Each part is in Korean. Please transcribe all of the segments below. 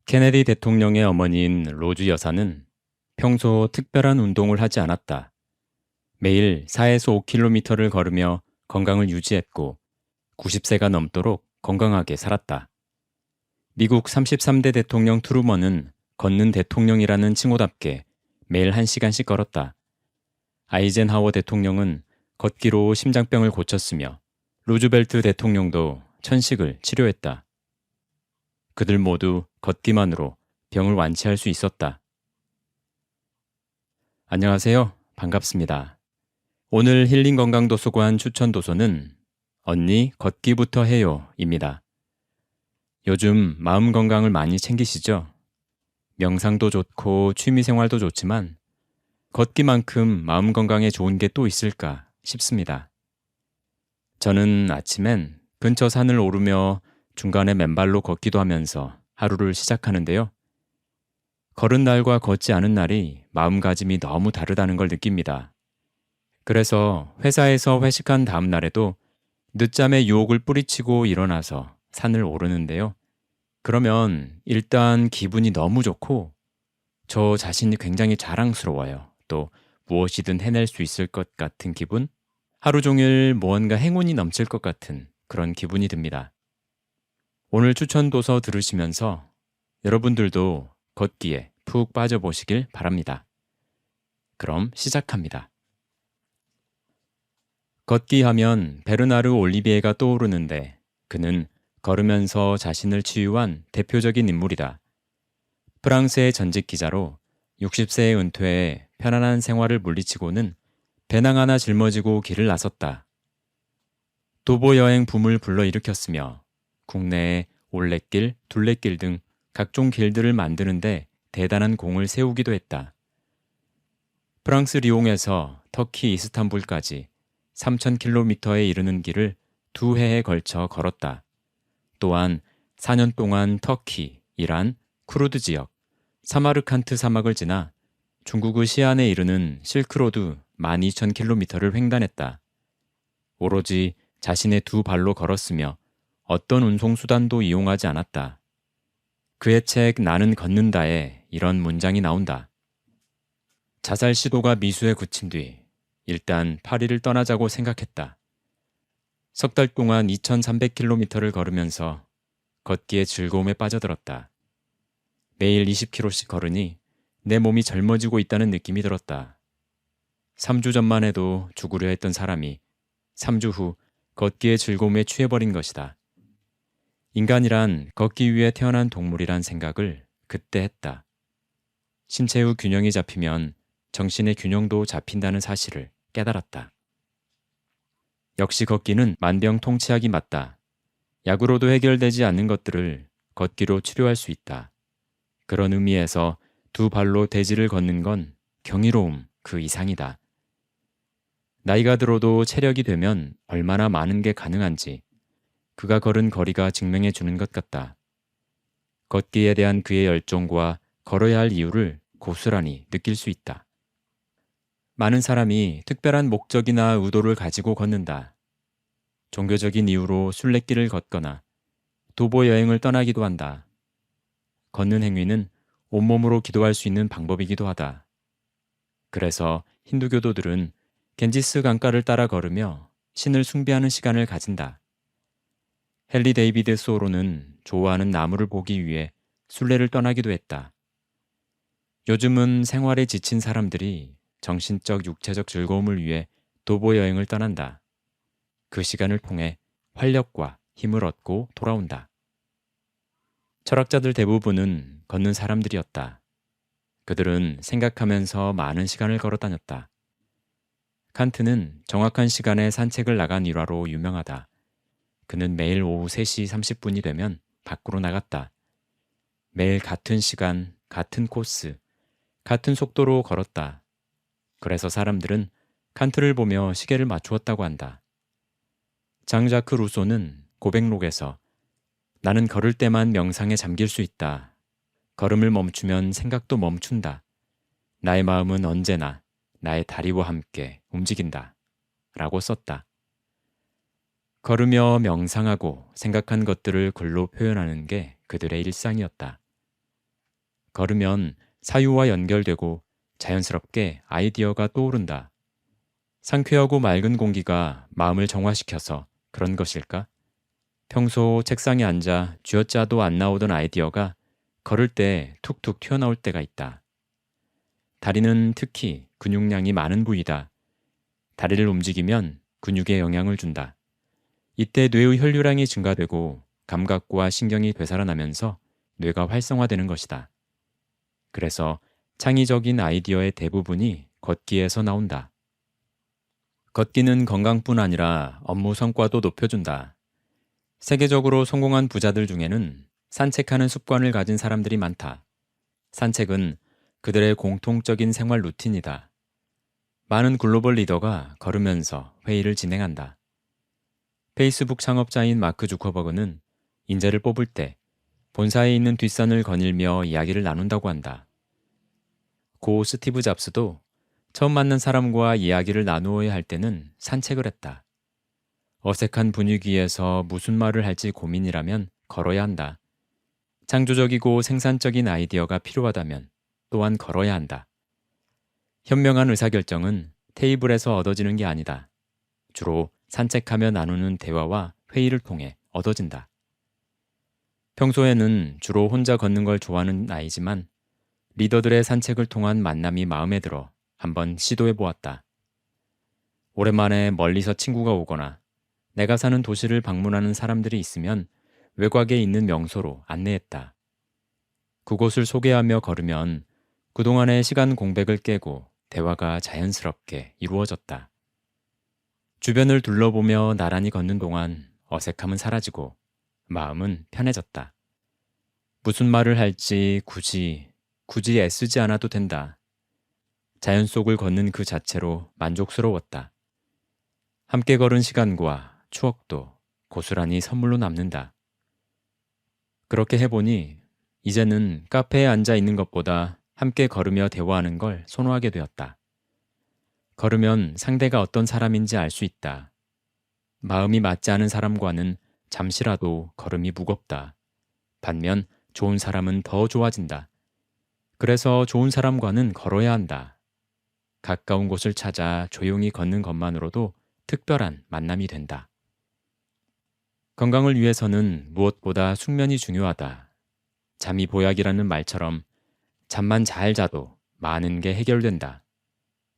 케네디 대통령의 어머니인 로즈 여사는 평소 특별한 운동을 하지 않았다. 매일 4에서 5km를 걸으며 건강을 유지했고 90세가 넘도록 건강하게 살았다. 미국 33대 대통령 트루먼은 걷는 대통령이라는 칭호답게 매일 1시간씩 걸었다. 아이젠하워 대통령은 걷기로 심장병을 고쳤으며 루즈벨트 대통령도 천식을 치료했다. 그들 모두 걷기만으로 병을 완치할 수 있었다. 안녕하세요. 반갑습니다. 오늘 힐링건강도서관 추천 도서는 언니 걷기부터 해요입니다. 요즘 마음 건강을 많이 챙기시죠? 명상도 좋고 취미생활도 좋지만 걷기만큼 마음 건강에 좋은 게 또 있을까 싶습니다. 저는 아침엔 근처 산을 오르며 중간에 맨발로 걷기도 하면서 하루를 시작하는데요. 걸은 날과 걷지 않은 날이 마음가짐이 너무 다르다는 걸 느낍니다. 그래서 회사에서 회식한 다음 날에도 늦잠에 유혹을 뿌리치고 일어나서 산을 오르는데요. 그러면 일단 기분이 너무 좋고 저 자신이 굉장히 자랑스러워요. 또 무엇이든 해낼 수 있을 것 같은 기분? 하루 종일 무언가 행운이 넘칠 것 같은 그런 기분이 듭니다. 오늘 추천 도서 들으시면서 여러분들도 걷기에 푹 빠져보시길 바랍니다. 그럼 시작합니다. 걷기 하면 베르나르 올리비에가 떠오르는데 그는 걸으면서 자신을 치유한 대표적인 인물이다. 프랑스의 전직 기자로 60세에 은퇴해 편안한 생활을 물리치고는 배낭 하나 짊어지고 길을 나섰다. 도보 여행 붐을 불러일으켰으며 국내에 올레길, 둘레길 등 각종 길들을 만드는데 대단한 공을 세우기도 했다. 프랑스 리옹에서 터키 이스탄불까지 3,000km에 이르는 길을 2해에 걸쳐 걸었다. 또한 4년 동안 터키, 이란, 쿠르드 지역, 사마르칸트 사막을 지나 중국의 시안에 이르는 실크로드 12,000km를 횡단했다. 오로지 자신의 두 발로 걸었으며 어떤 운송수단도 이용하지 않았다. 그의 책 나는 걷는다에 이런 문장이 나온다. 자살 시도가 미수에 그친 뒤 일단 파리를 떠나자고 생각했다. 석 달 동안 2,300km를 걸으면서 걷기의 즐거움에 빠져들었다. 매일 20km씩 걸으니 내 몸이 젊어지고 있다는 느낌이 들었다. 3주 전만 해도 죽으려 했던 사람이 3주 후 걷기의 즐거움에 취해버린 것이다. 인간이란 걷기 위해 태어난 동물이란 생각을 그때 했다. 신체의 균형이 잡히면 정신의 균형도 잡힌다는 사실을 깨달았다. 역시 걷기는 만병통치약이 맞다. 약으로도 해결되지 않는 것들을 걷기로 치료할 수 있다. 그런 의미에서 두 발로 대지를 걷는 건 경이로움 그 이상이다. 나이가 들어도 체력이 되면 얼마나 많은 게 가능한지 그가 걸은 거리가 증명해 주는 것 같다. 걷기에 대한 그의 열정과 걸어야 할 이유를 고스란히 느낄 수 있다. 많은 사람이 특별한 목적이나 의도를 가지고 걷는다. 종교적인 이유로 순례길을 걷거나 도보 여행을 떠나기도 한다. 걷는 행위는 온몸으로 기도할 수 있는 방법이기도 하다. 그래서 힌두교도들은 겐지스 강가를 따라 걸으며 신을 숭배하는 시간을 가진다. 헨리 데이비드 소로는 좋아하는 나무를 보기 위해 순례를 떠나기도 했다. 요즘은 생활에 지친 사람들이 정신적, 육체적 즐거움을 위해 도보 여행을 떠난다. 그 시간을 통해 활력과 힘을 얻고 돌아온다. 철학자들 대부분은 걷는 사람들이었다. 그들은 생각하면서 많은 시간을 걸어 다녔다. 칸트는 정확한 시간에 산책을 나간 일화로 유명하다. 그는 매일 오후 3시 30분이 되면 밖으로 나갔다. 매일 같은 시간, 같은 코스, 같은 속도로 걸었다. 그래서 사람들은 칸트를 보며 시계를 맞추었다고 한다. 장자크 루소는 고백록에서 나는 걸을 때만 명상에 잠길 수 있다. 걸음을 멈추면 생각도 멈춘다. 나의 마음은 언제나 나의 다리와 함께 움직인다. 라고 썼다. 걸으며 명상하고 생각한 것들을 글로 표현하는 게 그들의 일상이었다. 걸으면 사유와 연결되고 자연스럽게 아이디어가 떠오른다. 상쾌하고 맑은 공기가 마음을 정화시켜서 그런 것일까? 평소 책상에 앉아 쥐어짜도 안 나오던 아이디어가 걸을 때 툭툭 튀어나올 때가 있다. 다리는 특히 근육량이 많은 부위다. 다리를 움직이면 근육에 영향을 준다. 이때 뇌의 혈류량이 증가되고 감각과 신경이 되살아나면서 뇌가 활성화되는 것이다. 그래서 창의적인 아이디어의 대부분이 걷기에서 나온다. 걷기는 건강뿐 아니라 업무 성과도 높여준다. 세계적으로 성공한 부자들 중에는 산책하는 습관을 가진 사람들이 많다. 산책은 그들의 공통적인 생활 루틴이다. 많은 글로벌 리더가 걸으면서 회의를 진행한다. 페이스북 창업자인 마크 주커버그는 인재를 뽑을 때 본사에 있는 뒷산을 거닐며 이야기를 나눈다고 한다. 고 스티브 잡스도 처음 만난 사람과 이야기를 나누어야 할 때는 산책을 했다. 어색한 분위기에서 무슨 말을 할지 고민이라면 걸어야 한다. 창조적이고 생산적인 아이디어가 필요하다면 또한 걸어야 한다. 현명한 의사결정은 테이블에서 얻어지는 게 아니다. 주로 산책하며 나누는 대화와 회의를 통해 얻어진다. 평소에는 주로 혼자 걷는 걸 좋아하는 나이지만 리더들의 산책을 통한 만남이 마음에 들어 한번 시도해 보았다. 오랜만에 멀리서 친구가 오거나 내가 사는 도시를 방문하는 사람들이 있으면 외곽에 있는 명소로 안내했다. 그곳을 소개하며 걸으면 그동안의 시간 공백을 깨고 대화가 자연스럽게 이루어졌다. 주변을 둘러보며 나란히 걷는 동안 어색함은 사라지고 마음은 편해졌다. 무슨 말을 할지 굳이 애쓰지 않아도 된다. 자연 속을 걷는 그 자체로 만족스러웠다. 함께 걸은 시간과 추억도 고스란히 선물로 남는다. 그렇게 해보니 이제는 카페에 앉아 있는 것보다 함께 걸으며 대화하는 걸 선호하게 되었다. 걸으면 상대가 어떤 사람인지 알 수 있다. 마음이 맞지 않은 사람과는 잠시라도 걸음이 무겁다. 반면 좋은 사람은 더 좋아진다. 그래서 좋은 사람과는 걸어야 한다. 가까운 곳을 찾아 조용히 걷는 것만으로도 특별한 만남이 된다. 건강을 위해서는 무엇보다 숙면이 중요하다. 잠이 보약이라는 말처럼 잠만 잘 자도 많은 게 해결된다.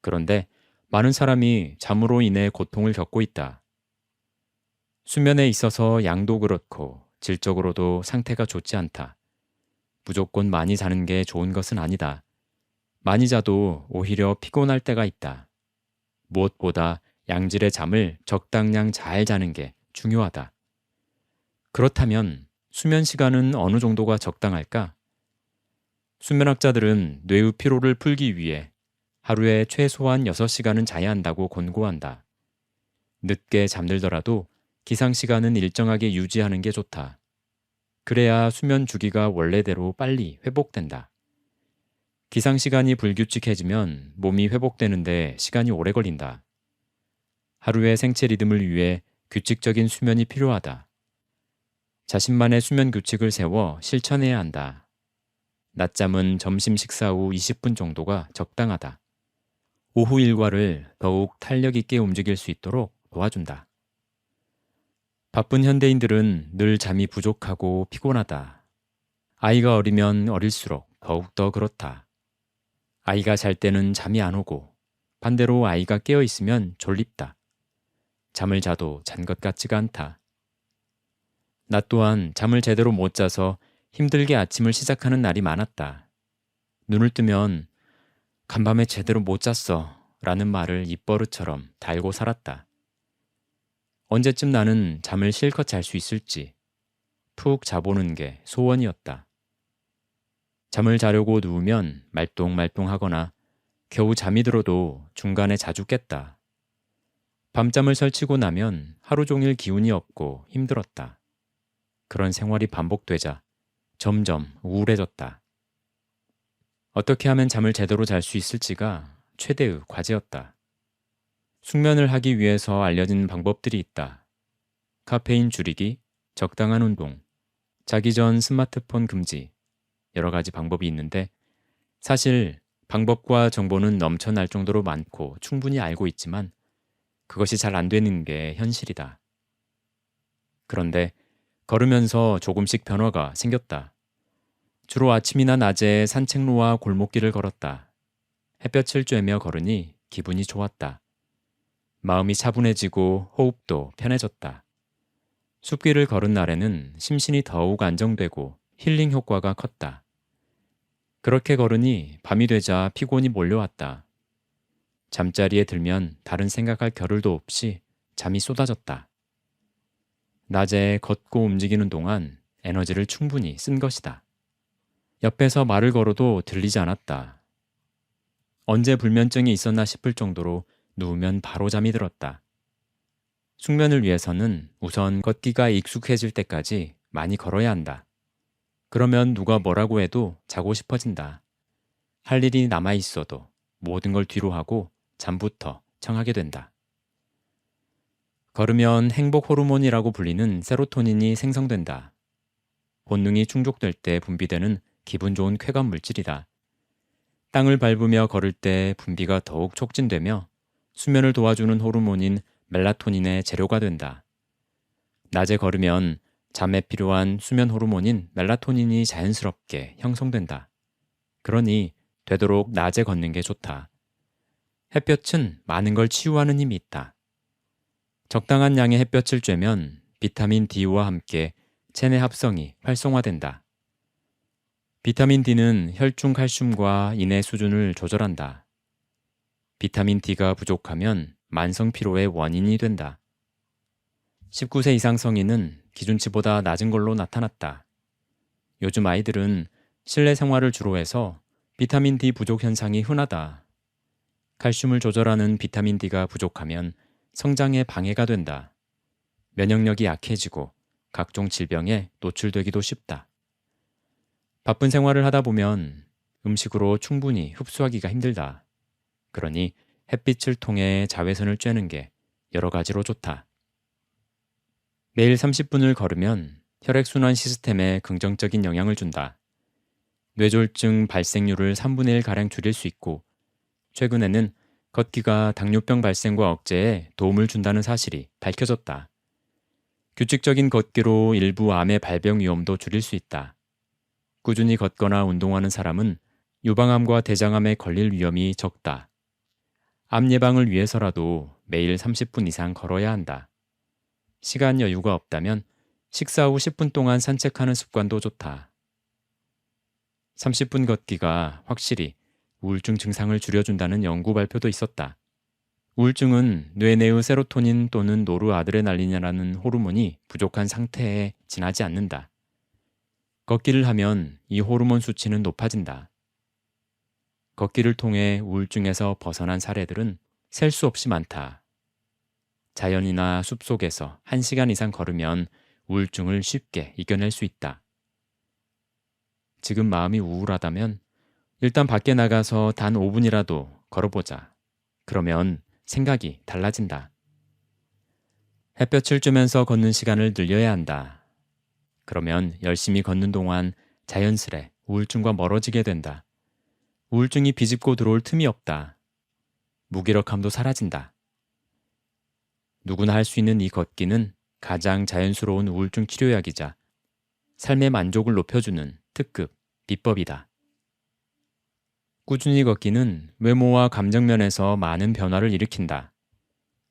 그런데 많은 사람이 잠으로 인해 고통을 겪고 있다. 수면에 있어서 양도 그렇고 질적으로도 상태가 좋지 않다. 무조건 많이 자는 게 좋은 것은 아니다. 많이 자도 오히려 피곤할 때가 있다. 무엇보다 양질의 잠을 적당량 잘 자는 게 중요하다. 그렇다면 수면 시간은 어느 정도가 적당할까? 수면학자들은 뇌의 피로를 풀기 위해 하루에 최소한 6시간은 자야 한다고 권고한다. 늦게 잠들더라도 기상시간은 일정하게 유지하는 게 좋다. 그래야 수면 주기가 원래대로 빨리 회복된다. 기상시간이 불규칙해지면 몸이 회복되는데 시간이 오래 걸린다. 하루의 생체 리듬을 위해 규칙적인 수면이 필요하다. 자신만의 수면 규칙을 세워 실천해야 한다. 낮잠은 점심 식사 후 20분 정도가 적당하다. 오후 일과를 더욱 탄력 있게 움직일 수 있도록 도와준다. 바쁜 현대인들은 늘 잠이 부족하고 피곤하다. 아이가 어리면 어릴수록 더욱더 그렇다. 아이가 잘 때는 잠이 안 오고 반대로 아이가 깨어 있으면 졸립다. 잠을 자도 잔 것 같지가 않다. 나 또한 잠을 제대로 못 자서 힘들게 아침을 시작하는 날이 많았다. 눈을 뜨면 간밤에 제대로 못 잤어 라는 말을 입버릇처럼 달고 살았다. 언제쯤 나는 잠을 실컷 잘 수 있을지 푹 자보는 게 소원이었다. 잠을 자려고 누우면 말똥말똥하거나 겨우 잠이 들어도 중간에 자주 깼다. 밤잠을 설치고 나면 하루 종일 기운이 없고 힘들었다. 그런 생활이 반복되자 점점 우울해졌다. 어떻게 하면 잠을 제대로 잘 수 있을지가 최대의 과제였다. 숙면을 하기 위해서 알려진 방법들이 있다. 카페인 줄이기, 적당한 운동, 자기 전 스마트폰 금지, 여러 가지 방법이 있는데 사실 방법과 정보는 넘쳐날 정도로 많고 충분히 알고 있지만 그것이 잘 안 되는 게 현실이다. 그런데 걸으면서 조금씩 변화가 생겼다. 주로 아침이나 낮에 산책로와 골목길을 걸었다. 햇볕을 쬐며 걸으니 기분이 좋았다. 마음이 차분해지고 호흡도 편해졌다. 숲길을 걸은 날에는 심신이 더욱 안정되고 힐링 효과가 컸다. 그렇게 걸으니 밤이 되자 피곤이 몰려왔다. 잠자리에 들면 다른 생각할 겨를도 없이 잠이 쏟아졌다. 낮에 걷고 움직이는 동안 에너지를 충분히 쓴 것이다. 옆에서 말을 걸어도 들리지 않았다. 언제 불면증이 있었나 싶을 정도로 누우면 바로 잠이 들었다. 숙면을 위해서는 우선 걷기가 익숙해질 때까지 많이 걸어야 한다. 그러면 누가 뭐라고 해도 자고 싶어진다. 할 일이 남아 있어도 모든 걸 뒤로 하고 잠부터 청하게 된다. 걸으면 행복 호르몬이라고 불리는 세로토닌이 생성된다. 본능이 충족될 때 분비되는 기분 좋은 쾌감 물질이다. 땅을 밟으며 걸을 때 분비가 더욱 촉진되며 수면을 도와주는 호르몬인 멜라토닌의 재료가 된다. 낮에 걸으면 잠에 필요한 수면 호르몬인 멜라토닌이 자연스럽게 형성된다. 그러니 되도록 낮에 걷는 게 좋다. 햇볕은 많은 걸 치유하는 힘이 있다. 적당한 양의 햇볕을 쬐면 비타민 D와 함께 체내 합성이 활성화된다. 비타민 D는 혈중 칼슘과 인의 수준을 조절한다. 비타민 D가 부족하면 만성 피로의 원인이 된다. 19세 이상 성인은 기준치보다 낮은 걸로 나타났다. 요즘 아이들은 실내 생활을 주로 해서 비타민 D 부족 현상이 흔하다. 칼슘을 조절하는 비타민 D가 부족하면 성장에 방해가 된다. 면역력이 약해지고 각종 질병에 노출되기도 쉽다. 바쁜 생활을 하다 보면 음식으로 충분히 흡수하기가 힘들다. 그러니 햇빛을 통해 자외선을 쬐는 게 여러 가지로 좋다. 매일 30분을 걸으면 혈액순환 시스템에 긍정적인 영향을 준다. 뇌졸중 발생률을 3분의 1가량 줄일 수 있고 최근에는 걷기가 당뇨병 발생과 억제에 도움을 준다는 사실이 밝혀졌다. 규칙적인 걷기로 일부 암의 발병 위험도 줄일 수 있다. 꾸준히 걷거나 운동하는 사람은 유방암과 대장암에 걸릴 위험이 적다. 암 예방을 위해서라도 매일 30분 이상 걸어야 한다. 시간 여유가 없다면 식사 후 10분 동안 산책하는 습관도 좋다. 30분 걷기가 확실히 우울증 증상을 줄여준다는 연구 발표도 있었다. 우울증은 뇌 내의 세로토닌 또는 노르아드레날린이라는 호르몬이 부족한 상태에 지나지 않는다. 걷기를 하면 이 호르몬 수치는 높아진다. 걷기를 통해 우울증에서 벗어난 사례들은 셀 수 없이 많다. 자연이나 숲속에서 1시간 이상 걸으면 우울증을 쉽게 이겨낼 수 있다. 지금 마음이 우울하다면 일단 밖에 나가서 단 5분이라도 걸어보자. 그러면 생각이 달라진다. 햇볕을 쬐면서 걷는 시간을 늘려야 한다. 그러면 열심히 걷는 동안 자연스레 우울증과 멀어지게 된다. 우울증이 비집고 들어올 틈이 없다. 무기력함도 사라진다. 누구나 할 수 있는 이 걷기는 가장 자연스러운 우울증 치료약이자 삶의 만족을 높여주는 특급 비법이다. 꾸준히 걷기는 외모와 감정 면에서 많은 변화를 일으킨다.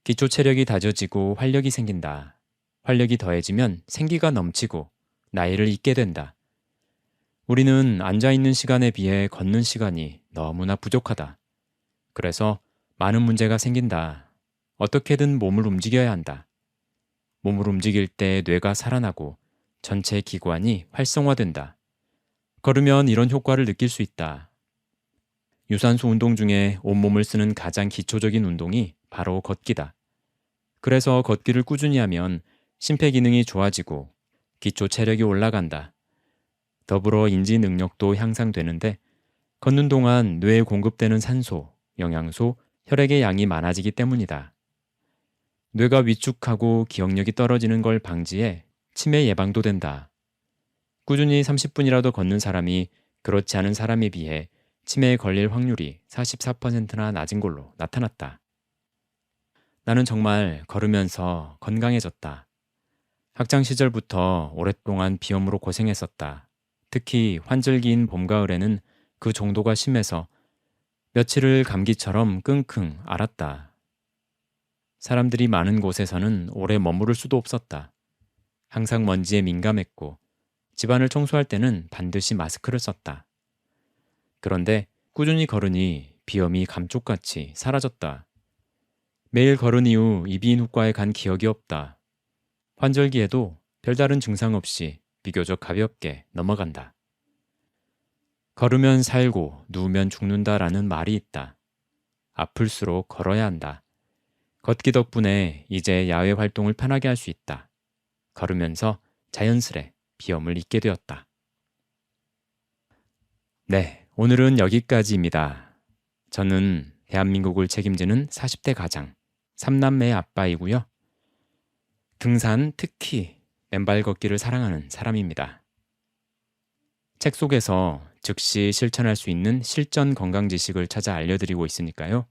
기초 체력이 다져지고 활력이 생긴다. 활력이 더해지면 생기가 넘치고 나이를 잊게 된다. 우리는 앉아있는 시간에 비해 걷는 시간이 너무나 부족하다. 그래서 많은 문제가 생긴다. 어떻게든 몸을 움직여야 한다. 몸을 움직일 때 뇌가 살아나고 전체 기관이 활성화된다. 걸으면 이런 효과를 느낄 수 있다. 유산소 운동 중에 온몸을 쓰는 가장 기초적인 운동이 바로 걷기다. 그래서 걷기를 꾸준히 하면 심폐기능이 좋아지고 기초 체력이 올라간다. 더불어 인지 능력도 향상되는데 걷는 동안 뇌에 공급되는 산소, 영양소, 혈액의 양이 많아지기 때문이다. 뇌가 위축하고 기억력이 떨어지는 걸 방지해 치매 예방도 된다. 꾸준히 30분이라도 걷는 사람이 그렇지 않은 사람에 비해 치매에 걸릴 확률이 44%나 낮은 걸로 나타났다. 나는 정말 걸으면서 건강해졌다. 학창 시절부터 오랫동안 비염으로 고생했었다. 특히 환절기인 봄, 가을에는 그 정도가 심해서 며칠을 감기처럼 끙끙 앓았다. 사람들이 많은 곳에서는 오래 머무를 수도 없었다. 항상 먼지에 민감했고 집안을 청소할 때는 반드시 마스크를 썼다. 그런데 꾸준히 걸으니 비염이 감쪽같이 사라졌다. 매일 걸은 이후 이비인후과에 간 기억이 없다. 환절기에도 별다른 증상 없이 비교적 가볍게 넘어간다. 걸으면 살고 누우면 죽는다라는 말이 있다. 아플수록 걸어야 한다. 걷기 덕분에 이제 야외 활동을 편하게 할 수 있다. 걸으면서 자연스레 비염을 잊게 되었다. 네, 오늘은 여기까지입니다. 저는 대한민국을 책임지는 40대 가장, 3남매의 아빠이고요. 등산, 특히 맨발 걷기를 사랑하는 사람입니다. 책 속에서 즉시 실천할 수 있는 실전 건강 지식을 찾아 알려드리고 있으니까요.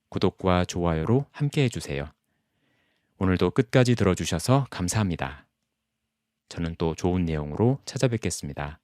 구독과 좋아요로 함께 해주세요. 오늘도 끝까지 들어주셔서 감사합니다. 저는 또 좋은 내용으로 찾아뵙겠습니다.